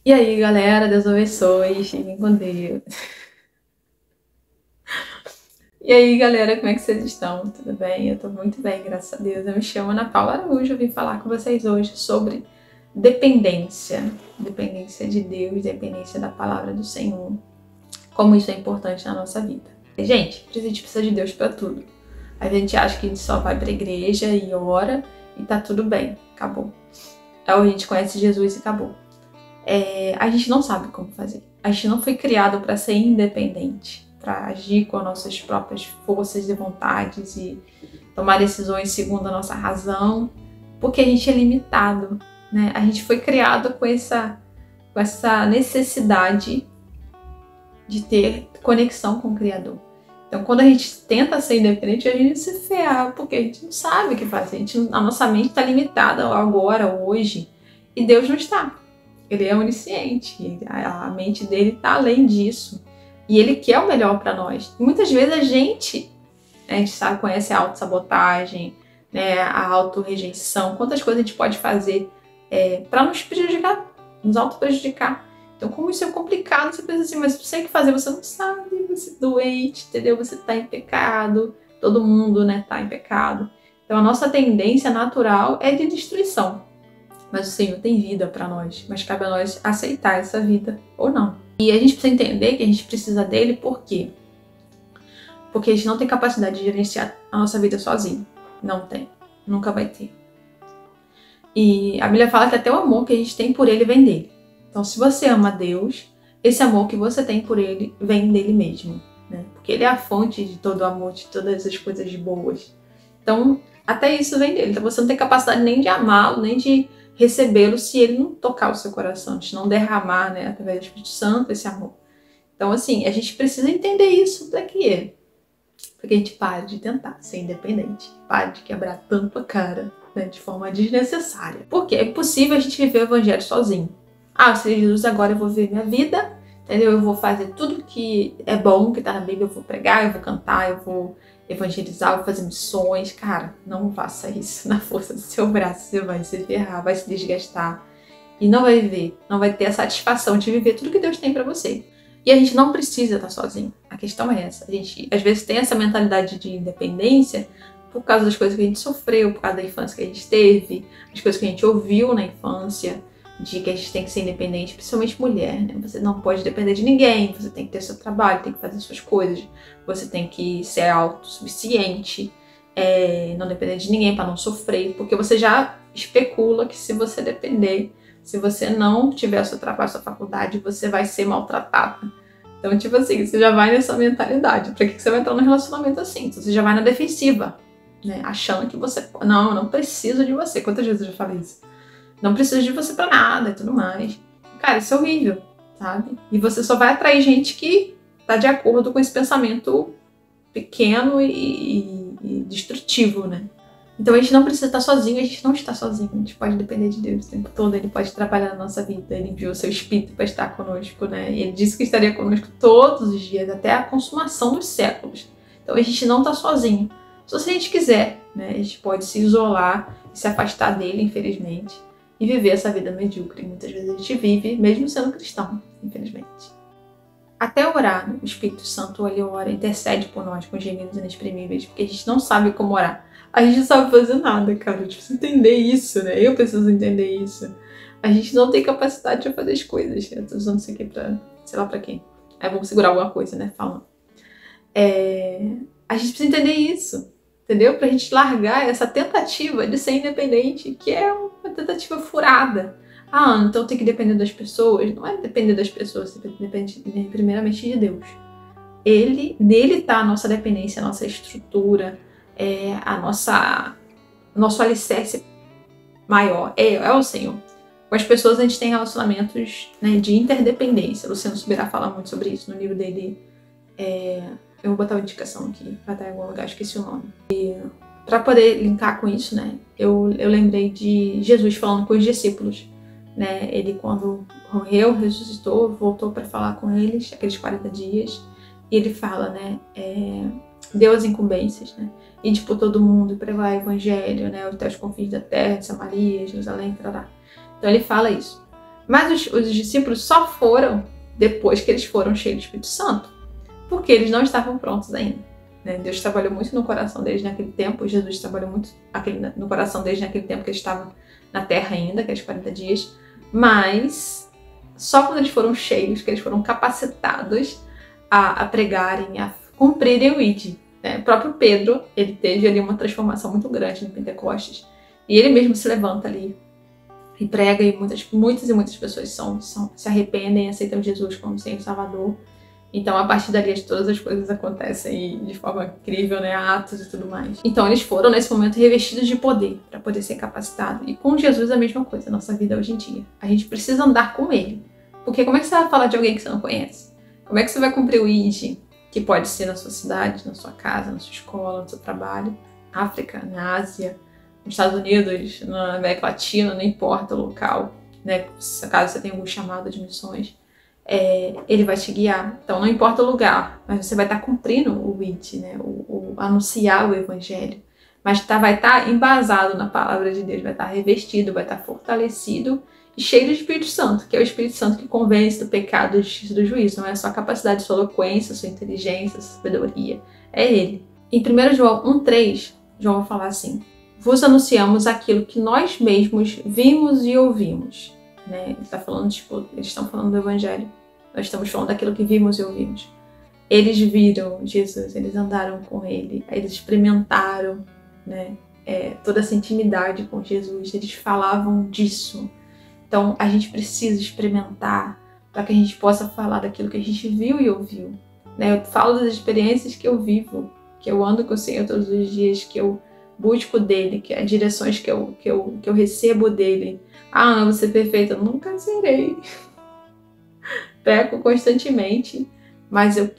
E aí, galera, Deus abençoe, fiquem com Deus. E aí, galera, como é que vocês estão? Tudo bem? Eu tô muito bem, graças a Deus. Eu me chamo Ana Paula Araújo, eu vim falar com vocês hoje sobre dependência. Dependência de Deus, dependência da palavra do Senhor. Como isso é importante na nossa vida. Gente, a gente precisa de Deus pra tudo. A gente acha que a gente só vai pra igreja e ora e tá tudo bem, acabou. Ou a gente conhece Jesus e acabou. A gente não sabe como fazer. A gente não foi criado para ser independente, para agir com as nossas próprias forças e vontades e tomar decisões segundo a nossa razão, porque a gente é limitado, né? A gente foi criado com essa necessidade de ter conexão com o Criador. Então, quando a gente tenta ser independente, a gente se ferra, porque a gente não sabe o que fazer. A nossa mente está limitada agora, hoje, e Deus não está. Ele é onisciente, a mente dele está além disso. E ele quer o melhor para nós. E muitas vezes a gente sabe, conhece a autossabotagem, né, a autorrejeição, quantas coisas a gente pode fazer para nos prejudicar, nos auto-prejudicar. Então, como isso é complicado, você pensa assim, mas você tem que fazer, você não sabe, você é doente, entendeu? Você está em pecado, todo mundo, né, está em pecado. Então, a nossa tendência natural é de destruição. Mas o Senhor tem vida para nós, mas cabe a nós aceitar essa vida ou não. E a gente precisa entender que a gente precisa dele por quê? Porque a gente não tem capacidade de gerenciar a nossa vida sozinho. Não tem. Nunca vai ter. E a Bíblia fala que até o amor que a gente tem por ele vem dele. Então, se você ama Deus, esse amor que você tem por ele vem dele mesmo, né? Porque ele é a fonte de todo o amor, de todas as coisas boas. Então, até isso vem dele. Então, você não tem capacidade nem de amá-lo, nem de recebê-lo se ele não tocar o seu coração, se não derramar, né, através do Espírito Santo esse amor. Então, assim, a gente precisa entender isso para quê? Para que a gente pare de tentar ser independente, pare de quebrar tanto a cara, né, de forma desnecessária. Porque é impossível a gente viver o evangelho sozinho. Ah, se Jesus, agora eu vou viver minha vida, entendeu? Eu vou fazer tudo que é bom, que tá na Bíblia, eu vou pregar, eu vou cantar, eu vou evangelizar, eu vou fazer missões. Cara, não faça isso na força do seu braço, você vai se ferrar, vai se desgastar e não vai viver, não vai ter a satisfação de viver tudo que Deus tem pra você. E a gente não precisa estar sozinho, a questão é essa. A gente, às vezes, tem essa mentalidade de independência por causa das coisas que a gente sofreu, por causa da infância que a gente teve, as coisas que a gente ouviu na infância, de que a gente tem que ser independente, principalmente mulher, né? Você não pode depender de ninguém, você tem que ter seu trabalho, tem que fazer suas coisas, você tem que ser autossuficiente, não depender de ninguém para não sofrer, porque você já especula que se você depender, se você não tiver o seu trabalho, sua faculdade, você vai ser maltratada. Então, tipo assim, você já vai nessa mentalidade. Pra que você vai entrar num relacionamento assim? Então, você já vai na defensiva, né? Achando que você... Não, eu não preciso de você. Quantas vezes eu já falei isso? Não preciso de você pra nada e tudo mais. Cara, isso é horrível, sabe? E você só vai atrair gente que tá de acordo com esse pensamento pequeno e destrutivo, né? Então a gente não precisa estar sozinho, a gente não está sozinho. A gente pode depender de Deus o tempo todo, Ele pode trabalhar na nossa vida. Ele enviou o seu Espírito para estar conosco, né? E Ele disse que estaria conosco todos os dias, até a consumação dos séculos. Então a gente não está sozinho. Só se a gente quiser, né? A gente pode se isolar, se afastar dele, infelizmente, e viver essa vida medíocre. Muitas vezes a gente vive, mesmo sendo cristão, infelizmente. Até orar, né? O Espírito Santo, ele ora, intercede por nós com gemidos inexprimíveis, porque a gente não sabe como orar. A gente não sabe fazer nada, cara. A gente precisa entender isso, né? Eu preciso entender isso. A gente não tem capacidade de fazer as coisas. Eu tô usando isso aqui pra, sei lá pra quem. Aí vamos segurar alguma coisa, né? Falando. A gente precisa entender isso, entendeu? Pra gente largar essa tentativa de ser independente, que é uma tentativa furada. Ah, então tem que depender das pessoas. Não é depender das pessoas, você depende primeiramente de Deus. Nele tá a nossa dependência, a nossa estrutura, nosso alicerce maior é o Senhor. Com as pessoas a gente tem relacionamentos, né, de interdependência. O Luciano Subirá fala muito sobre isso no livro dele. Eu vou botar uma indicação aqui, vai estar em algum lugar, esqueci o nome. E para poder linkar com isso, né, eu lembrei de Jesus falando com os discípulos. Né, ele, quando morreu, ressuscitou, voltou para falar com eles, aqueles 40 dias, e ele fala, né, deu as incumbências, né, ide por todo mundo, pregar o evangelho, né, até os confins da terra, Samaria, Jerusalém, trará. Então ele fala isso. Mas os discípulos só foram depois que eles foram cheios do Espírito Santo, porque eles não estavam prontos ainda. Deus trabalhou muito no coração deles naquele tempo, Jesus trabalhou muito no coração deles naquele tempo que eles estavam na terra ainda, aqueles 40 dias, mas só quando eles foram cheios, que eles foram capacitados a pregarem, a cumprirem o ID. O próprio Pedro, ele teve ali uma transformação muito grande no Pentecostes, e ele mesmo se levanta ali e prega, e muitas pessoas se arrependem, aceitam Jesus como Senhor e Salvador. Então, a partir dali, todas as coisas acontecem de forma incrível, Atos e tudo mais. Então, eles foram, nesse momento, revestidos de poder, para poder ser capacitados. E com Jesus, a mesma coisa, a nossa vida hoje em dia. A gente precisa andar com Ele. Porque como é que você vai falar de alguém que você não conhece? Como é que você vai cumprir o ID, que pode ser na sua cidade, na sua casa, na sua escola, no seu trabalho, na África, na Ásia, nos Estados Unidos, na América Latina, não importa o local, caso você tenha algum chamado de missões. Ele vai te guiar. Então, não importa o lugar, mas você vai estar cumprindo o ID, o anunciar o Evangelho. Mas vai estar embasado na palavra de Deus, vai estar revestido, vai estar fortalecido e cheio do Espírito Santo, que é o Espírito Santo que convence do pecado, da justiça e do juízo. Não é só a capacidade, sua eloquência, sua inteligência, sua sabedoria. É Ele. Em 1 João 1,3, João vai falar assim: vos anunciamos aquilo que nós mesmos vimos e ouvimos. Ele está falando, eles estão falando do Evangelho. Nós estamos falando daquilo que vimos e ouvimos. Eles viram Jesus, eles andaram com Ele, eles experimentaram, toda essa intimidade com Jesus, eles falavam disso. Então, a gente precisa experimentar para que a gente possa falar daquilo que a gente viu e ouviu. Eu falo das experiências que eu vivo, que eu ando com o Senhor todos os dias, que eu busco dele, que as direções que eu recebo dele. Não vou ser perfeita, eu nunca serei. Peco constantemente, mas eu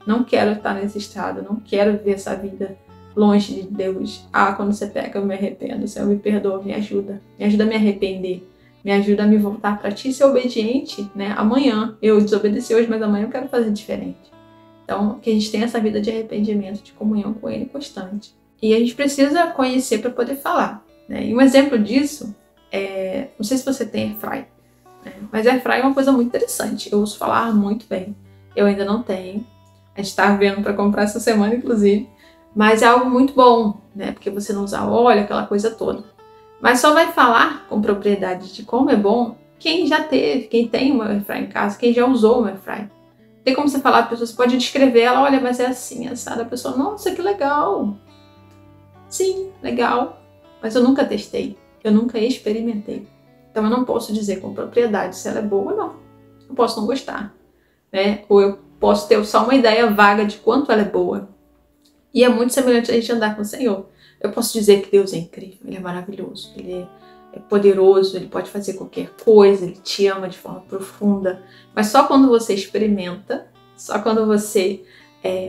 não quero estar nesse estado, não quero viver essa vida longe de Deus. Quando você peca, eu me arrependo. Senhor, me perdoa, me ajuda a me arrepender, me ajuda a me voltar para ti, ser obediente, Amanhã, eu desobedeci hoje, mas amanhã eu quero fazer diferente. Então, que a gente tenha essa vida de arrependimento, de comunhão com Ele constante. E a gente precisa conhecer para poder falar, E um exemplo disso não sei se você tem airfryer, mas airfryer é uma coisa muito interessante. Eu uso falar muito bem. Eu ainda não tenho. A gente está vendo para comprar essa semana, inclusive. Mas é algo muito bom, porque você não usa óleo, aquela coisa toda. Mas só vai falar com propriedade de como é bom quem já teve, quem tem uma airfryer em casa, quem já usou uma airfryer. Tem como você falar, a pessoa, você pode descrever ela, olha, mas é assim, assada. A pessoa, nossa, que legal. Sim, legal. Mas eu nunca testei. Eu nunca experimentei. Então eu não posso dizer com propriedade se ela é boa ou não. Eu posso não gostar, Ou eu posso ter só uma ideia vaga de quanto ela é boa. E é muito semelhante a gente andar com o Senhor. Eu posso dizer que Deus é incrível, Ele é maravilhoso, Ele é poderoso, Ele pode fazer qualquer coisa, Ele te ama de forma profunda. Mas só quando você experimenta, só quando você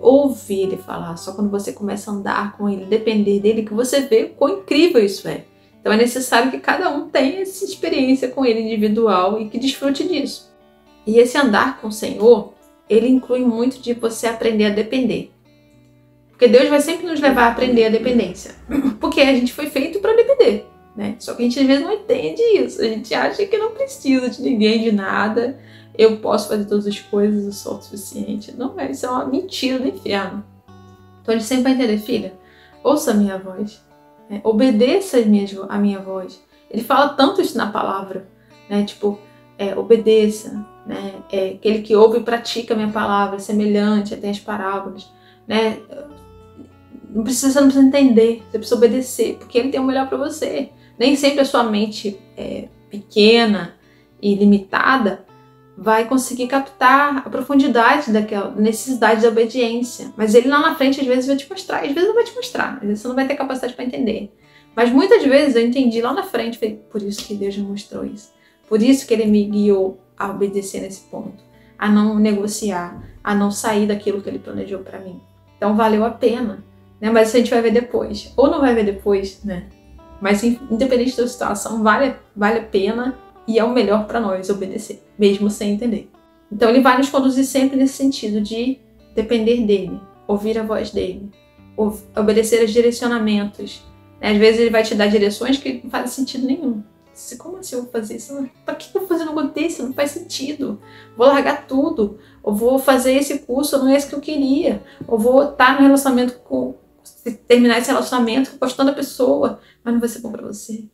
ouve Ele falar, só quando você começa a andar com Ele, depender dEle, que você vê o quão incrível isso é. Então é necessário que cada um tenha essa experiência com Ele individual e que desfrute disso. E esse andar com o Senhor, ele inclui muito de você aprender a depender. Porque Deus vai sempre nos levar a aprender a dependência. Porque a gente foi feito para depender, Só que a gente às vezes não entende isso. A gente acha que não precisa de ninguém, de nada. Eu posso fazer todas as coisas, eu sou o suficiente. Não, isso é uma mentira do inferno. Então ele sempre vai entender, filha, ouça a minha voz. Obedeça a minha voz. Ele fala tanto isso na palavra, obedeça, aquele que ouve e pratica a minha palavra, semelhante até as parábolas, você não precisa entender, você precisa obedecer, porque ele tem o melhor para você. Nem sempre a sua mente pequena e limitada vai conseguir captar a profundidade daquela necessidade de obediência. Mas ele lá na frente às vezes vai te mostrar, às vezes não vai te mostrar, às vezes você não vai ter capacidade para entender. Mas muitas vezes eu entendi lá na frente, falei, por isso que Deus me mostrou isso. Por isso que Ele me guiou a obedecer nesse ponto, a não negociar, a não sair daquilo que Ele planejou para mim. Então valeu a pena, Mas isso a gente vai ver depois, ou não vai ver depois, Mas independente da situação, vale a pena. E é o melhor para nós obedecer, mesmo sem entender. Então ele vai nos conduzir sempre nesse sentido de depender dele, ouvir a voz dele, obedecer aos direcionamentos. Às vezes ele vai te dar direções que não fazem sentido nenhum. Disse, como assim eu vou fazer isso? Pra que eu vou fazer um negócio desse? Não faz sentido. Vou largar tudo. Eu vou fazer esse curso, não é esse que eu queria. Eu vou estar no relacionamento com... terminar esse relacionamento gostando da pessoa, mas não vai ser bom pra você.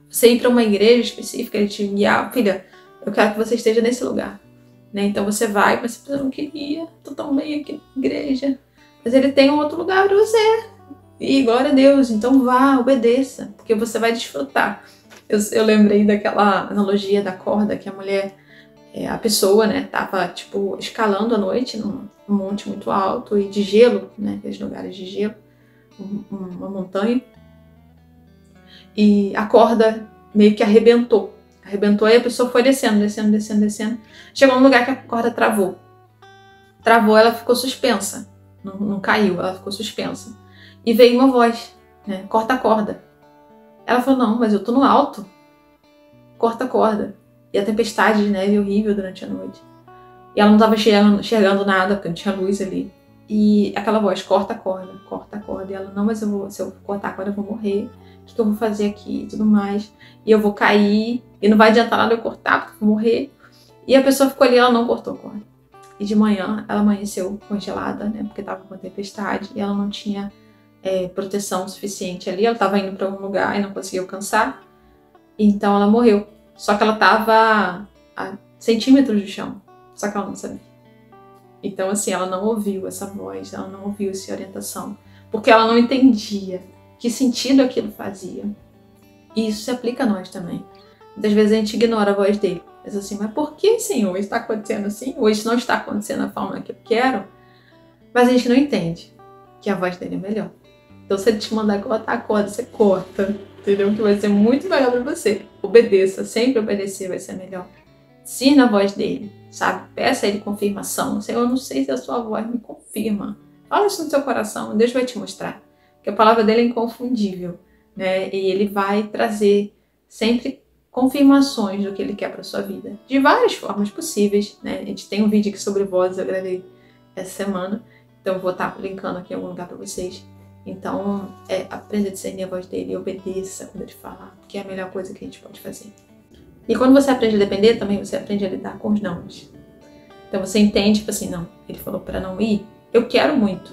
Você ir pra uma igreja específica, ele te guiar, filha, eu quero que você esteja nesse lugar. Né? Então você vai, mas você não queria, tô tão bem aqui na igreja. Mas ele tem um outro lugar pra você. E glória a Deus, então vá, obedeça, porque você vai desfrutar. Eu lembrei daquela analogia da corda que a mulher, a pessoa, né, tava tipo escalando à noite num monte muito alto e de gelo, né, aqueles lugares de gelo, uma montanha, e a corda meio que arrebentou e a pessoa foi descendo. Chegou num lugar que a corda travou, ela ficou suspensa, não caiu, ela ficou suspensa. E veio uma voz, né? Corta a corda. Ela falou, não, mas eu tô no alto. Corta a corda. E a tempestade de neve horrível durante a noite. E ela não tava enxergando nada, porque não tinha luz ali. E aquela voz, corta a corda. E ela, não, mas se eu cortar a corda eu vou morrer. O que eu vou fazer aqui e tudo mais. E eu vou cair. E não vai adiantar nada eu cortar, porque eu vou morrer. E a pessoa ficou ali, ela não cortou a corda. E de manhã ela amanheceu congelada, né? Porque tava com a tempestade. E ela não tinha... proteção suficiente ali, ela estava indo para um lugar e não conseguiu alcançar, então ela morreu. Só que ela estava a centímetros do chão, só que ela não sabia. Então assim, ela não ouviu essa voz, ela não ouviu essa orientação, porque ela não entendia que sentido aquilo fazia. E isso se aplica a nós também. Muitas vezes a gente ignora a voz dele, diz assim, mas por que, Senhor, está acontecendo assim? Ou isso não está acontecendo da forma que eu quero? Mas a gente não entende que a voz dele é melhor. Então, se ele te mandar cortar a corda, você corta, entendeu? Que vai ser muito melhor pra você. Obedeça, sempre obedecer vai ser melhor. Sirva a voz dele, sabe? Peça a ele confirmação. Senhor, eu não sei se a sua voz me confirma. Fala isso no seu coração, Deus vai te mostrar. Porque a palavra dele é inconfundível, né? E ele vai trazer sempre confirmações do que ele quer pra sua vida. De várias formas possíveis, né? A gente tem um vídeo aqui sobre vozes, eu gravei essa semana. Então, eu vou estar linkando aqui em algum lugar pra vocês. Então, aprenda a discernir a voz dele e obedeça quando ele falar, que é a melhor coisa que a gente pode fazer. E quando você aprende a depender, também você aprende a lidar com os nãos. Então você entende, tipo assim, não, ele falou para não ir, eu quero muito,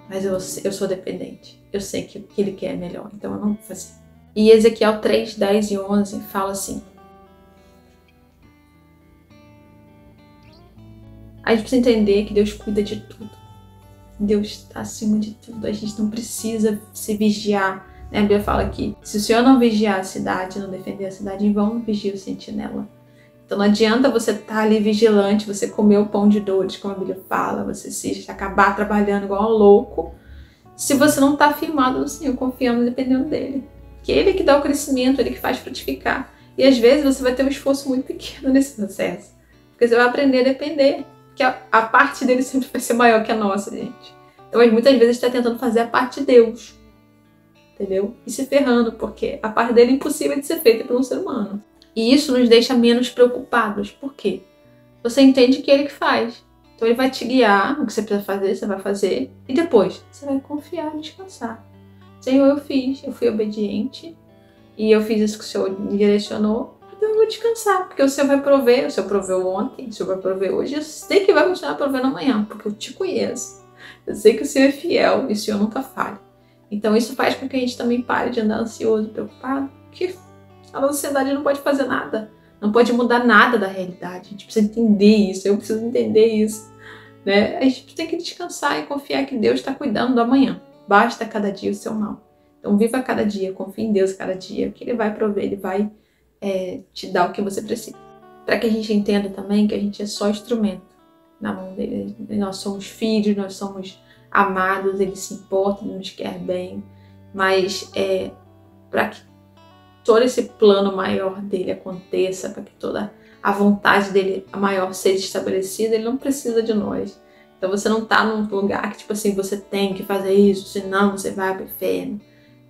mas eu sou dependente. Eu sei que o que ele quer é melhor, então eu não vou fazer. E Ezequiel 3, 10 e 11 fala assim. A gente precisa entender que Deus cuida de tudo. Deus está acima de tudo, a gente não precisa se vigiar. A Bíblia fala que se o Senhor não vigiar a cidade, não defender a cidade, em vão vigia o sentinela. Então não adianta você estar ali vigilante, você comer o pão de dores, como a Bíblia fala, você se acabar trabalhando igual um louco, se você não está firmado no Senhor, confiando e dependendo dele. Que Ele que dá o crescimento, Ele que faz frutificar. E às vezes você vai ter um esforço muito pequeno nesse processo, porque você vai aprender a depender. Que a parte dele sempre vai ser maior que a nossa, gente. Então, muitas vezes a gente está tentando fazer a parte de Deus, entendeu? E se ferrando, porque a parte dele é impossível de ser feita por um ser humano. E isso nos deixa menos preocupados. Por quê? Você entende que é ele que faz. Então ele vai te guiar, o que você precisa fazer, você vai fazer. E depois, você vai confiar e descansar. Senhor, eu fui obediente. E eu fiz isso que o Senhor me direcionou. Então eu vou descansar, porque o Senhor vai prover, o Senhor proveu ontem, o Senhor vai prover hoje, eu sei que vai continuar provendo amanhã, porque eu te conheço. Eu sei que o Senhor é fiel e o Senhor nunca falha. Então isso faz com que a gente também pare de andar ansioso, preocupado, porque a ansiedade não pode fazer nada, não pode mudar nada da realidade. A gente precisa entender isso, eu preciso entender isso, né? A gente tem que descansar e confiar que Deus está cuidando do amanhã. Basta cada dia o seu mal. Então viva cada dia, confie em Deus cada dia, que Ele vai prover, Ele vai te dar o que você precisa. Para que a gente entenda também que a gente é só instrumento na mão dele. Nós somos filhos, nós somos amados, ele se importa, ele nos quer bem. Mas para que todo esse plano maior dele aconteça, para que toda a vontade dele a maior seja estabelecida, ele não precisa de nós. Então você não está num lugar que tipo assim, você tem que fazer isso, senão você vai para o inferno.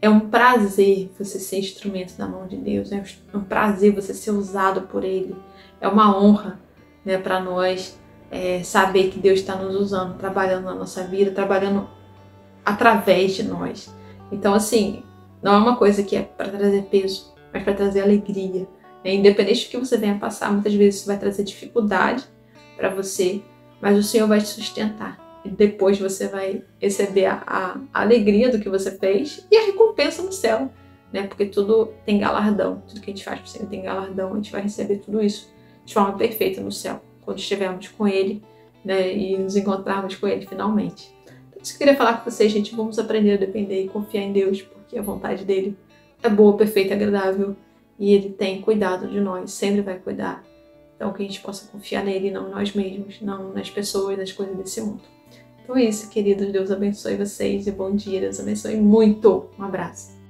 É um prazer você ser instrumento na mão de Deus, é um prazer você ser usado por Ele. É uma honra, né, para nós saber que Deus está nos usando, trabalhando na nossa vida, trabalhando através de nós. Então, assim, não é uma coisa que é para trazer peso, mas para trazer alegria. Independente do que você venha passar, muitas vezes isso vai trazer dificuldade para você, mas o Senhor vai te sustentar. E depois você vai receber a alegria do que você fez e a recompensa no céu, né? Porque tudo tem galardão, tudo que a gente faz para o Senhor tem galardão, a gente vai receber tudo isso de forma perfeita no céu, quando estivermos com Ele, né? E nos encontrarmos com Ele finalmente. Então, isso que eu queria falar com vocês, gente. Vamos aprender a depender e confiar em Deus, porque a vontade dele é boa, perfeita, agradável e Ele tem cuidado de nós, sempre vai cuidar. Então, que a gente possa confiar nele, não em nós mesmos, não nas pessoas, nas coisas desse mundo. Então é isso, queridos. Deus abençoe vocês e bom dia. Deus abençoe muito. Um abraço.